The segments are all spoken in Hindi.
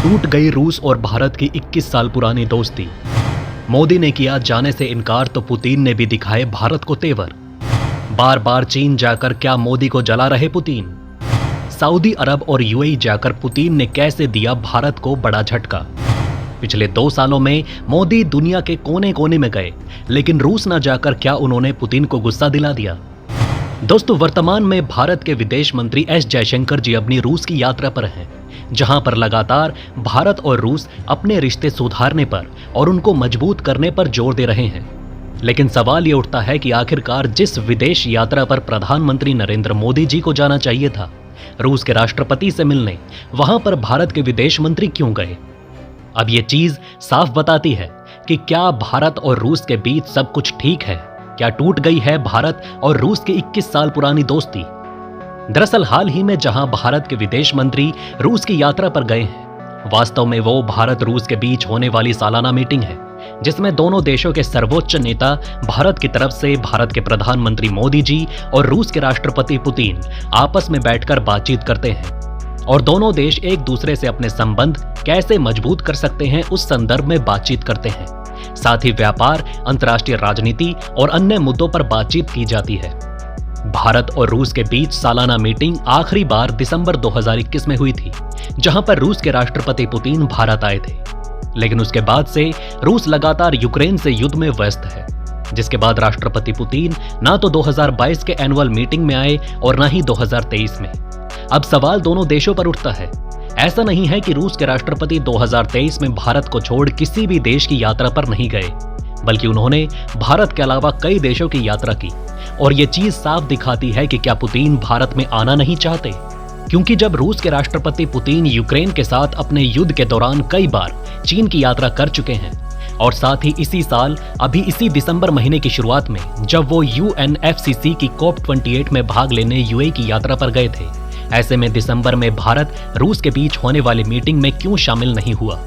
टूट गई रूस और भारत की 21 साल पुरानी दोस्ती। मोदी ने किया जाने से इनकार तो पुतिन ने भी दिखाए भारत को तेवर। बार बार चीन जाकर क्या मोदी को जला रहे पुतिन? सऊदी अरब और यूएई जाकर पुतिन ने कैसे दिया भारत को बड़ा झटका? पिछले 2 सालों में मोदी दुनिया के कोने कोने में गए, लेकिन रूस न जाकर क्या उन्होंने पुतिन को गुस्सा दिला दिया? दोस्तों, वर्तमान में भारत के विदेश मंत्री एस जयशंकर जी अपनी रूस की यात्रा पर हैं, जहां पर लगातार भारत और रूस अपने रिश्ते सुधारने पर और उनको मजबूत करने पर जोर दे रहे हैं। लेकिन सवाल ये उठता है कि आखिरकार जिस विदेश यात्रा पर प्रधानमंत्री नरेंद्र मोदी जी को जाना चाहिए था, रूस के राष्ट्रपति से मिलने, वहां पर भारत के विदेश मंत्री क्यों गए? अब ये चीज साफ बताती है कि क्या भारत और रूस के बीच सब कुछ ठीक है? क्या टूट गई है भारत और रूस की 21 साल पुरानी दोस्ती? दरअसल हाल ही में जहां भारत के विदेश मंत्री रूस की यात्रा पर गए हैं, वास्तव में वो भारत रूस के बीच होने वाली सालाना मीटिंग है, जिसमें दोनों देशों के सर्वोच्च नेता भारत की तरफ से भारत के प्रधानमंत्री मोदी जी और रूस के राष्ट्रपति पुतिन आपस में बैठकर बातचीत करते हैं और दोनों देश एक दूसरे से अपने संबंध कैसे मजबूत कर सकते हैं उस संदर्भ में बातचीत करते हैं। साथ ही व्यापार, अंतर्राष्ट्रीय राजनीति और अन्य मुद्दों पर बातचीत की जाती है। भारत और रूस के बीच सालाना मीटिंग आखिरी बार दिसंबर 2021 में हुई थी, जहां पर रूस के राष्ट्रपति पुतिन भारत आए थे। लेकिन उसके बाद से रूस लगातार यूक्रेन से युद्ध में व्यस्त है, जिसके बाद राष्ट्रपति पुतिन ना तो 2022 के एनुअल मीटिंग में आए और ना ही 2023 में। अब सवाल दोनों देशों पर उठता है। ऐसा नहीं है कि रूस के राष्ट्रपति 2023 में भारत को छोड़ किसी भी देश की यात्रा पर नहीं गए, बल्कि उन्होंने भारत के अलावा कई देशों की यात्रा की। और ये चीज साफ दिखाती है कि क्या पुतिन भारत में आना नहीं चाहते? क्योंकि जब रूस के राष्ट्रपति पुतिन यूक्रेन के साथ अपने युद्ध के दौरान कई बार चीन की यात्रा कर चुके हैं, और साथ ही इसी साल अभी इसी दिसंबर महीने की शुरुआत में जब वो UNFCCC की COP28 में भाग लेने यूएई की यात्रा पर गए थे, ऐसे में दिसंबर में भारत रूस के बीच होने वाली मीटिंग में क्यों शामिल नहीं हुआ?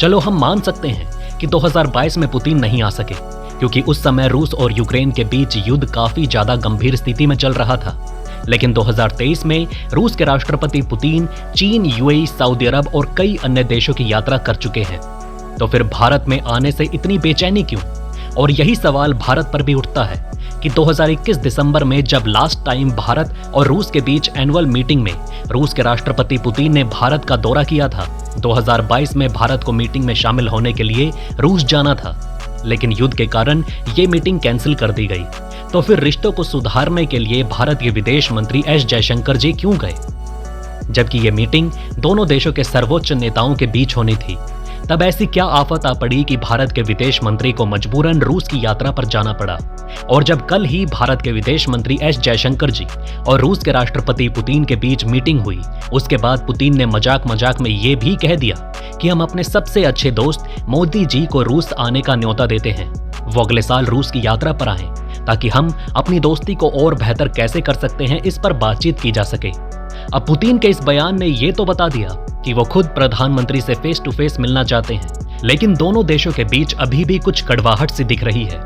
चलो हम मान सकते हैं कि 2022 में पुतिन नहीं आ सके, क्योंकि उस समय रूस और यूक्रेन के बीच युद्ध काफी ज्यादा गंभीर स्थिति में चल रहा था। लेकिन 2023 में रूस के राष्ट्रपति पुतिन चीन, यूएई, सऊदी अरब और कई अन्य देशों की यात्रा कर चुके हैं। तो फिर भारत में आने से इतनी बेचैनी क्यों? और यही सवाल भारत पर भी उठता है कि 2021 दिसंबर में जब लास्ट टाइम भारत और रूस के बीच एनुअल मीटिंग में रूस के राष्ट्रपति पुतिन ने भारत का दौरा किया था, 2022 में भारत को मीटिंग में शामिल होने के लिए रूस जाना था, लेकिन युद्ध के कारण ये मीटिंग कैंसिल कर दी गई। तो फिर रिश्तों को सुधारने के लिए भारत के विदेश मंत्री एस जयशंकर जी क्यों गए? जबकि ये मीटिंग दोनों देशों के सर्वोच्च नेताओं के बीच होनी थी, तब ऐसी क्या आफत आ पड़ी कि भारत के विदेश मंत्री को मजबूरन रूस की यात्रा पर जाना पड़ा? और जब कल ही भारत के विदेश मंत्री एस जयशंकर जी और रूस के राष्ट्रपति पुतिन के बीच मीटिंग हुई, उसके बाद पुतिन ने मजाक मजाक में ये भी कह दिया कि हम अपने सबसे अच्छे दोस्त मोदी जी को रूस आने का न्योता देते हैं, वो अगले साल रूस की यात्रा पर आएं, ताकि हम अपनी दोस्ती को और बेहतर कैसे कर सकते हैं इस पर बातचीत की जा सके। अब पुतिन के इस बयान ने ये तो बता दिया कि वो खुद प्रधानमंत्री से फेस टू फेस मिलना चाहते हैं, लेकिन दोनों देशों के बीच अभी भी कुछ कड़वाहट सी दिख रही है।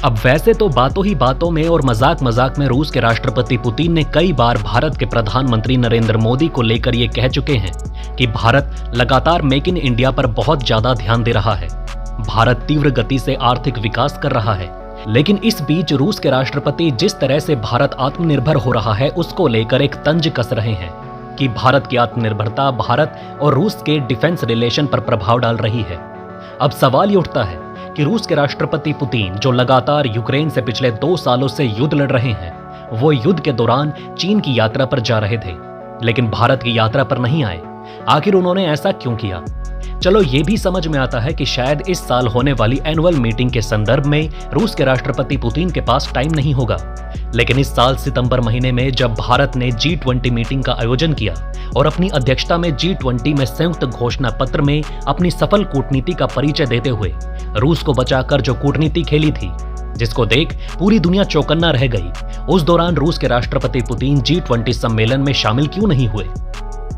अब वैसे तो बातों ही बातों में और मजाक मजाक में रूस के राष्ट्रपति पुतिन ने कई बार भारत के प्रधानमंत्री नरेंद्र मोदी को लेकर ये कह चुके हैं कि भारत लगातार मेक इन इंडिया पर बहुत ज्यादा ध्यान दे रहा है, भारत तीव्र गति से आर्थिक विकास कर रहा है। लेकिन इस बीच रूस के राष्ट्रपति जिस तरह से भारत आत्मनिर्भर हो रहा है उसको लेकर एक तंज कस रहे हैं कि भारत की आत्मनिर्भरता भारत और रूस के डिफेंस रिलेशन पर प्रभाव डाल रही है। अब सवाल ये उठता है कि रूस के राष्ट्रपति पुतिन, जो लगातार यूक्रेन से पिछले 2 सालों से युद्ध लड़ रहे हैं, वो युद्ध के दौरान चीन की यात्रा पर जा रहे थे, लेकिन भारत की यात्रा पर नहीं आए। आखिर उन्होंने ऐसा क्यों किया? चलो ये भी समझ में आता है कि शायद इस साल होने वाली एनुअल मीटिंग के संदर्भ में रूस के राष्ट्रपति पुतिन के पास टाइम नहीं होगा। लेकिन इस साल सितंबर महीने में जब भारत ने G20 मीटिंग का आयोजन किया और अपनी अध्यक्षता में G20 में संयुक्त घोषणा पत्र में अपनी सफल कूटनीति का परिचय देते हुए रूस को बचाकर जो कूटनीति खेली थी, जिसको देख पूरी दुनिया चौकन्ना रह गई, उस दौरान रूस के राष्ट्रपति पुतिन G20 सम्मेलन में शामिल क्यों नहीं हुए?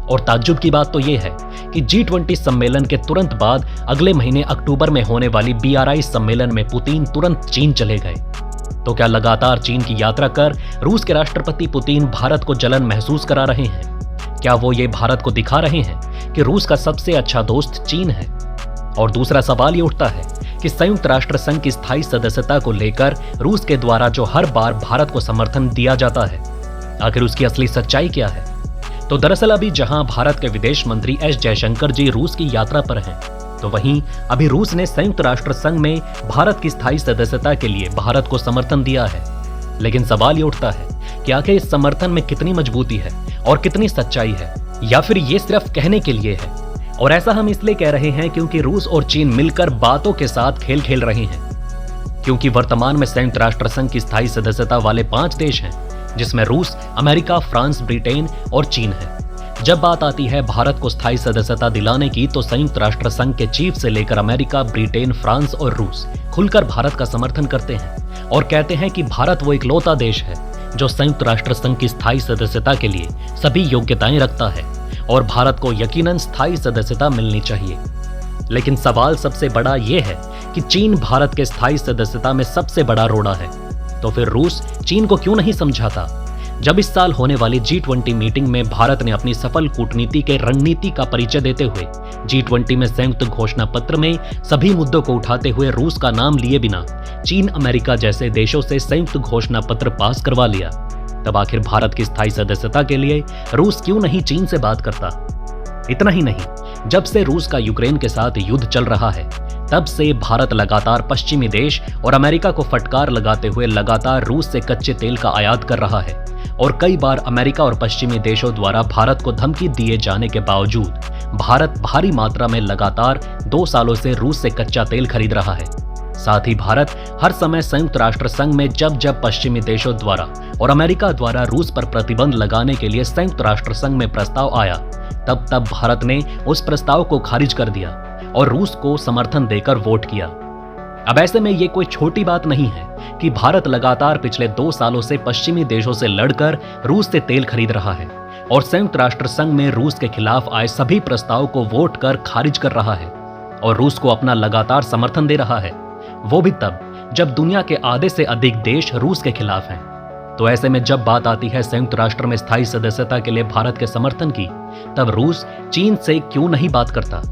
और ताज्जुब की बात तो यह है कि G20 सम्मेलन के तुरंत बाद अगले महीने अक्टूबर में होने वाली BRI सम्मेलन में पुतिन तुरंत चीन चले गए। तो क्या लगातार चीन की यात्रा कर रूस के राष्ट्रपति पुतिन भारत को जलन महसूस करा रहे हैं? क्या वो ये भारत को दिखा रहे हैं कि रूस का सबसे अच्छा दोस्त चीन है? और दूसरा सवाल ये उठता है कि संयुक्त राष्ट्र संघ की स्थायी सदस्यता को लेकर रूस के द्वारा जो हर बार भारत को समर्थन दिया जाता है, आखिर उसकी असली सच्चाई क्या है? तो दरअसल अभी जहां भारत के विदेश मंत्री एस जयशंकर जी रूस की यात्रा पर हैं, तो वहीं अभी रूस ने संयुक्त राष्ट्र संघ में भारत की स्थायी सदस्यता के लिए भारत को समर्थन दिया है। लेकिन सवाल ये उठता है कि आखिर इस समर्थन में कितनी मजबूती है और कितनी सच्चाई है, या फिर ये सिर्फ कहने के लिए है? और ऐसा हम इसलिए कह रहे हैं क्योंकि रूस और चीन मिलकर बातों के साथ खेल खेल रहे हैं। क्योंकि वर्तमान में संयुक्त राष्ट्र संघ की स्थायी सदस्यता वाले 5 देश हैं, जिसमें रूस, अमेरिका, फ्रांस, ब्रिटेन और चीन है। जब बात आती है भारत को स्थायी सदस्यता दिलाने की, तो संयुक्त राष्ट्र संघ के चीफ से लेकर अमेरिका, ब्रिटेन, फ्रांस और रूस खुलकर भारत का समर्थन करते हैं और कहते हैं कि भारत वो इकलौता देश है जो संयुक्त राष्ट्र संघ की स्थायी सदस्यता के लिए सभी योग्यताएं रखता है और भारत को यकीनन स्थायी सदस्यता मिलनी चाहिए। लेकिन सवाल सबसे बड़ा यह है कि चीन भारत के स्थायी सदस्यता में सबसे बड़ा रोड़ा है, तो फिर रूस चीन को क्यों नहीं समझाता? जब इस साल होने वाली G20 मीटिंग में भारत ने अपनी सफल कूटनीति के रणनीति का परिचय देते हुए G20 में संयुक्त घोषणा पत्र में सभी मुद्दों को उठाते हुए रूस का नाम लिए बिना चीन, अमेरिका जैसे देशों से संयुक्त घोषणा पत्र पास करवा लिया, तब आखिर भारत की स्थायी सदस्यता के लिए रूस क्यों नहीं चीन से बात करता? इतना ही नहीं, जब से रूस का यूक्रेन के साथ युद्ध चल रहा है, तब से भारत लगातार पश्चिमी देश और अमेरिका को फटकार लगाते हुए लगातार रूस से कच्चे तेल का आयात कर रहा है और कई बार अमेरिका और पश्चिमी देशों द्वारा भारत को धमकी दिए जाने के बावजूद भारत भारी मात्रा में लगातार 2 सालों से रूस से कच्चा तेल खरीद रहा है। साथ ही भारत हर समय संयुक्त राष्ट्र संघ में जब जब पश्चिमी देशों द्वारा और अमेरिका द्वारा रूस पर प्रतिबंध लगाने के लिए संयुक्त राष्ट्र संघ में प्रस्ताव आया, तब तब भारत ने उस प्रस्ताव को खारिज कर दिया और रूस को समर्थन देकर वोट किया। अब ऐसे में ये कोई छोटी बात नहीं है कि भारत लगातार पिछले 2 सालों से पश्चिमी देशों से लड़कर रूस से तेल खरीद रहा है और संयुक्त राष्ट्र संघ में रूस के खिलाफ आए सभी प्रस्ताव को वोट कर खारिज कर रहा है और रूस को अपना लगातार समर्थन दे रहा है, वो भी तब जब दुनिया के आधे से अधिक देश रूस के खिलाफ हैं। तो ऐसे में जब बात आती है संयुक्त राष्ट्र में स्थायी सदस्यता के लिए भारत के समर्थन की, तब रूस चीन से क्यों नहीं बात करता?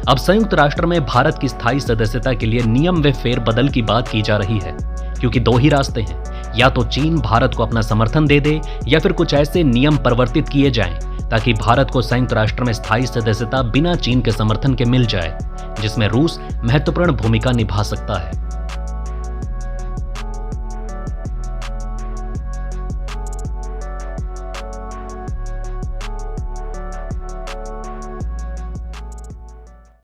अब संयुक्त राष्ट्र में भारत की स्थायी सदस्यता के लिए नियम व फेरबदल की बात की जा रही है, क्योंकि 2 ही रास्ते हैं, या तो चीन भारत को अपना समर्थन दे दे या फिर कुछ ऐसे नियम परिवर्तित किए जाएं ताकि भारत को संयुक्त राष्ट्र में स्थायी सदस्यता बिना चीन के समर्थन के मिल जाए, जिसमें रूस महत्वपूर्ण भूमिका निभा सकता है।